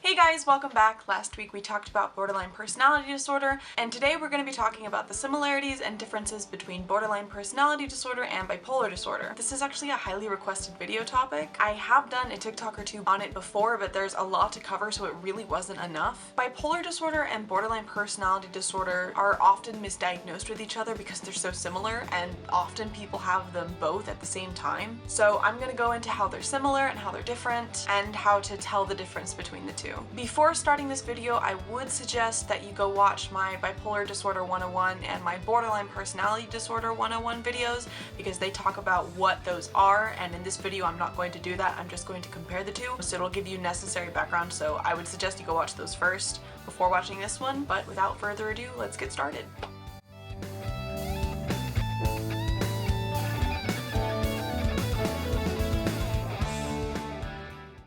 Hey guys, welcome back. Last week we talked about borderline personality disorder, and today we're going to be talking about the similarities and differences between borderline personality disorder and bipolar disorder. This is actually a highly requested video topic. I have done a TikTok or two on it before, but there's a lot to cover, so it really wasn't enough. Bipolar disorder and borderline personality disorder are often misdiagnosed with each other because they're so similar, and often people have them both at the same time. So I'm going to go into how they're similar and how they're different, and how to tell the difference between the two. Before starting this video, I would suggest that you go watch my Bipolar Disorder 101 and my Borderline Personality Disorder 101 videos, because they talk about what those are, and in this video I'm not going to do that. I'm just going to compare the two, so it'll give you necessary background, so I would suggest you go watch those first before watching this one. But without further ado, let's get started.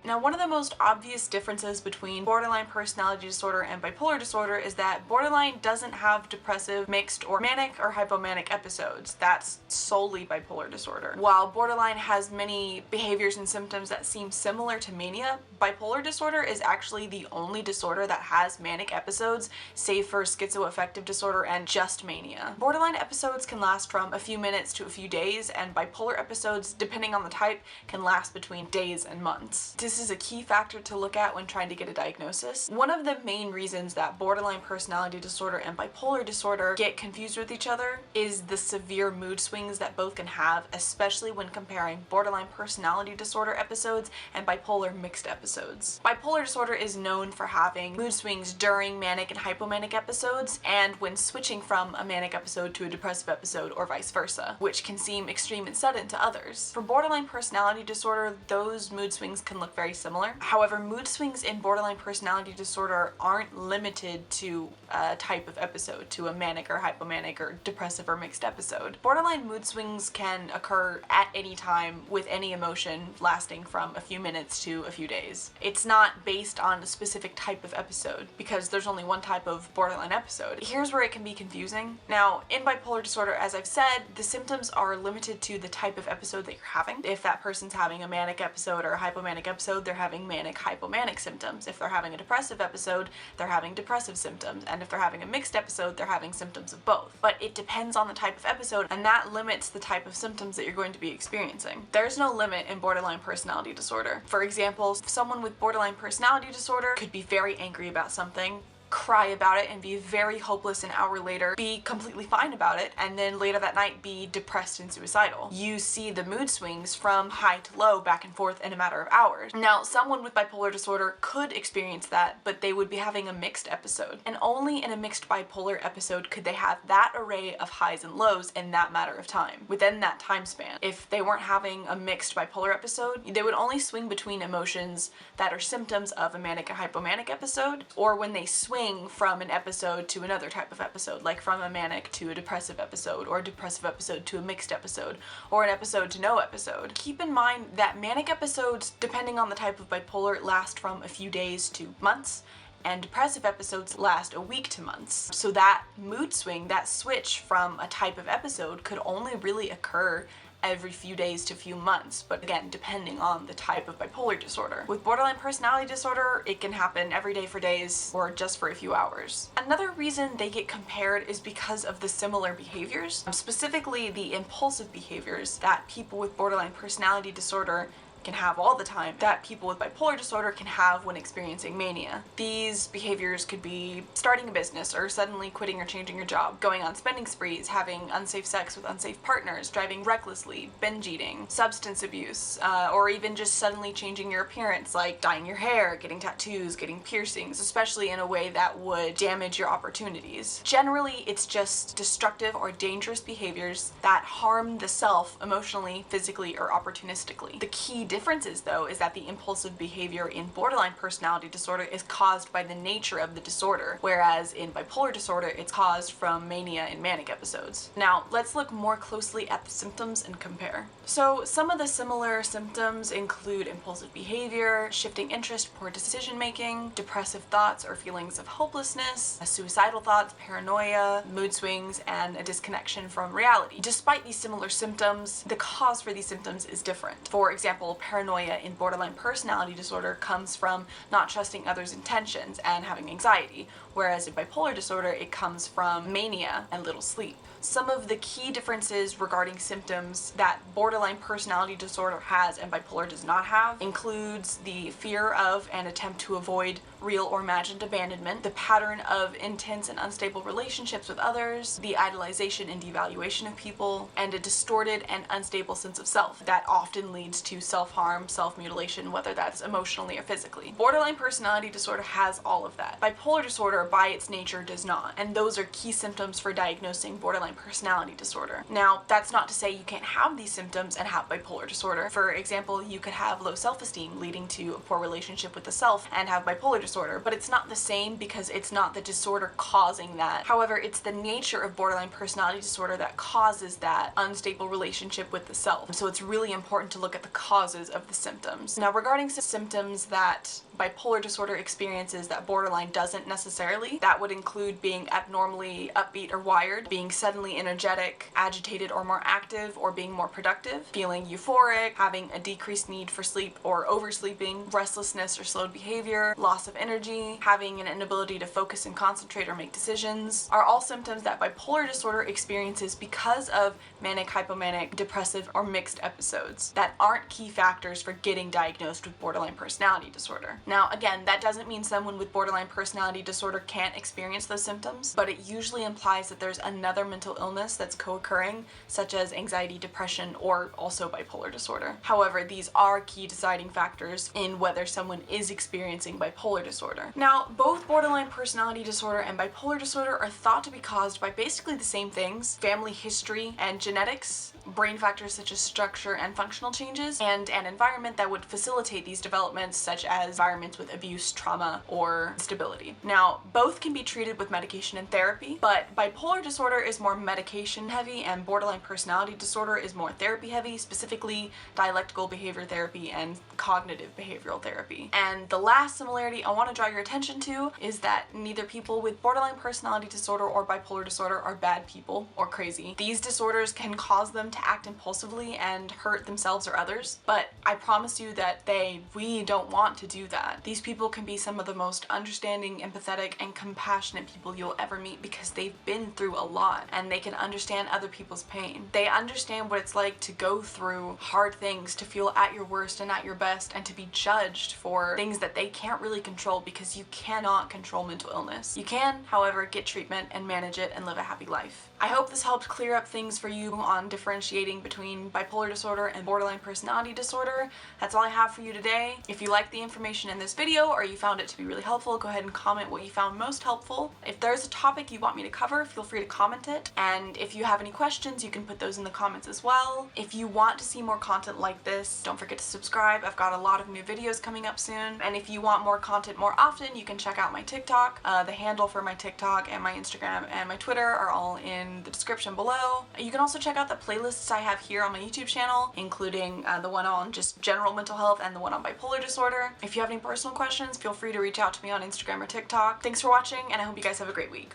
Now, one of the most obvious differences between borderline personality disorder and bipolar disorder is that borderline doesn't have depressive, mixed, or manic or hypomanic episodes. That's solely bipolar disorder. While borderline has many behaviors and symptoms that seem similar to mania, bipolar disorder is actually the only disorder that has manic episodes, save for schizoaffective disorder and just mania. Borderline episodes can last from a few minutes to a few days, and bipolar episodes, depending on the type, can last between days and months. This is a key factor to look at when trying to get a diagnosis. One of the main reasons that borderline personality disorder and bipolar disorder get confused with each other is the severe mood swings that both can have, especially when comparing borderline personality disorder episodes and bipolar mixed episodes. Bipolar disorder is known for having mood swings during manic and hypomanic episodes, and when switching from a manic episode to a depressive episode, or vice versa, which can seem extreme and sudden to others. For borderline personality disorder, those mood swings can look very similar. However, mood swings in borderline personality disorder aren't limited to a type of episode, to a manic or hypomanic or depressive or mixed episode. Borderline mood swings can occur at any time with any emotion lasting from a few minutes to a few days. It's not based on a specific type of episode, because there's only one type of borderline episode. Here's where it can be confusing. Now, in bipolar disorder, as I've said, the symptoms are limited to the type of episode that you're having. If that person's having a manic episode or a hypomanic episode, they're having manic hypomanic symptoms. If they're having a depressive episode, they're having depressive symptoms. And if they're having a mixed episode, they're having symptoms of both. But it depends on the type of episode, and that limits the type of symptoms that you're going to be experiencing. There's no limit in borderline personality disorder. For example, someone with borderline personality disorder could be very angry about something, cry about it, and be very hopeless an hour later, be completely fine about it, and then later that night be depressed and suicidal. You see the mood swings from high to low, back and forth in a matter of hours. Now, someone with bipolar disorder could experience that, but they would be having a mixed episode. And only in a mixed bipolar episode could they have that array of highs and lows in that matter of time, within that time span. If they weren't having a mixed bipolar episode, they would only swing between emotions that are symptoms of a manic and hypomanic episode, or when they swing from an episode to another type of episode, like from a manic to a depressive episode, or a depressive episode to a mixed episode, or an episode to no episode. Keep in mind that manic episodes, depending on the type of bipolar, last from a few days to months, and depressive episodes last a week to months. So that mood swing, that switch from a type of episode, could only really occur every few days to few months, but again, depending on the type of bipolar disorder. With borderline personality disorder, it can happen every day for days, or just for a few hours. Another reason they get compared is because of the similar behaviors, specifically the impulsive behaviors that people with borderline personality disorder can have all the time, that people with bipolar disorder can have when experiencing mania. These behaviors could be starting a business, or suddenly quitting or changing your job, going on spending sprees, having unsafe sex with unsafe partners, driving recklessly, binge eating, substance abuse, or even just suddenly changing your appearance, like dyeing your hair, getting tattoos, getting piercings, especially in a way that would damage your opportunities. Generally, it's just destructive or dangerous behaviors that harm the self emotionally, physically, or opportunistically. The key difference is, though, is that the impulsive behavior in borderline personality disorder is caused by the nature of the disorder, whereas in bipolar disorder, it's caused from mania and manic episodes. Now, let's look more closely at the symptoms and compare. So, some of the similar symptoms include impulsive behavior, shifting interest, poor decision making, depressive thoughts or feelings of hopelessness, suicidal thoughts, paranoia, mood swings, and a disconnection from reality. Despite these similar symptoms, the cause for these symptoms is different. For example, paranoia in borderline personality disorder comes from not trusting others' intentions and having anxiety, whereas in bipolar disorder it comes from mania and little sleep. Some of the key differences regarding symptoms that borderline personality disorder has and bipolar does not have includes the fear of and attempt to avoid real or imagined abandonment, the pattern of intense and unstable relationships with others, the idolization and devaluation of people, and a distorted and unstable sense of self that often leads to self-harm, self-mutilation, whether that's emotionally or physically. Borderline personality disorder has all of that. Bipolar disorder, by its nature, does not, and those are key symptoms for diagnosing borderline personality disorder. Now, that's not to say you can't have these symptoms and have bipolar disorder. For example, you could have low self-esteem leading to a poor relationship with the self and have bipolar disorder, but it's not the same because it's not the disorder causing that. However, it's the nature of borderline personality disorder that causes that unstable relationship with the self. So it's really important to look at the causes of the symptoms. Now, regarding symptoms that bipolar disorder experiences that borderline doesn't necessarily, that would include being abnormally upbeat or wired, being suddenly energetic, agitated or more active, or being more productive, feeling euphoric, having a decreased need for sleep or oversleeping, restlessness or slowed behavior, loss of energy, having an inability to focus and concentrate or make decisions, are all symptoms that bipolar disorder experiences because of manic, hypomanic, depressive, or mixed episodes that aren't key factors for getting diagnosed with borderline personality disorder. Now, again, that doesn't mean someone with borderline personality disorder can't experience those symptoms, but it usually implies that there's another mental illness that's co-occurring, such as anxiety, depression, or also bipolar disorder. However, these are key deciding factors in whether someone is experiencing bipolar disorder. Now, both borderline personality disorder and bipolar disorder are thought to be caused by basically the same things: family history and genetics, brain factors such as structure and functional changes, and an environment that would facilitate these developments, such as environments with abuse, trauma, or instability. Now, both can be treated with medication and therapy, but bipolar disorder is more medication heavy and borderline personality disorder is more therapy heavy, specifically dialectical behavior therapy and cognitive behavioral therapy. And the last similarity I want to draw your attention to is that neither people with borderline personality disorder or bipolar disorder are bad people or crazy. These disorders can cause them to act impulsively and hurt themselves or others, but I promise you that we don't want to do that. These people can be some of the most understanding, empathetic, and compassionate people you'll ever meet because they've been through a lot and they can understand other people's pain. They understand what it's like to go through hard things, to feel at your worst and at your best, and to be judged for things that they can't really control because you cannot control mental illness. You can, however, get treatment and manage it and live a happy life. I hope this helped clear up things for you on differentiating between bipolar disorder and borderline personality disorder. That's all I have for you today. If you like the information in this video or you found it to be really helpful, go ahead and comment what you found most helpful. If there's a topic you want me to cover, feel free to comment it. And if you have any questions, you can put those in the comments as well. If you want to see more content like this, don't forget to subscribe. I've got a lot of new videos coming up soon. And if you want more content more often, you can check out my TikTok. The handle for my TikTok and my Instagram and my Twitter are all in the description below. You can also check out the playlists I have here on my YouTube channel, including the one on just general mental health and the one on bipolar disorder. If you have any personal questions, feel free to reach out to me on Instagram or TikTok. Thanks for watching, and I hope you guys have a great week.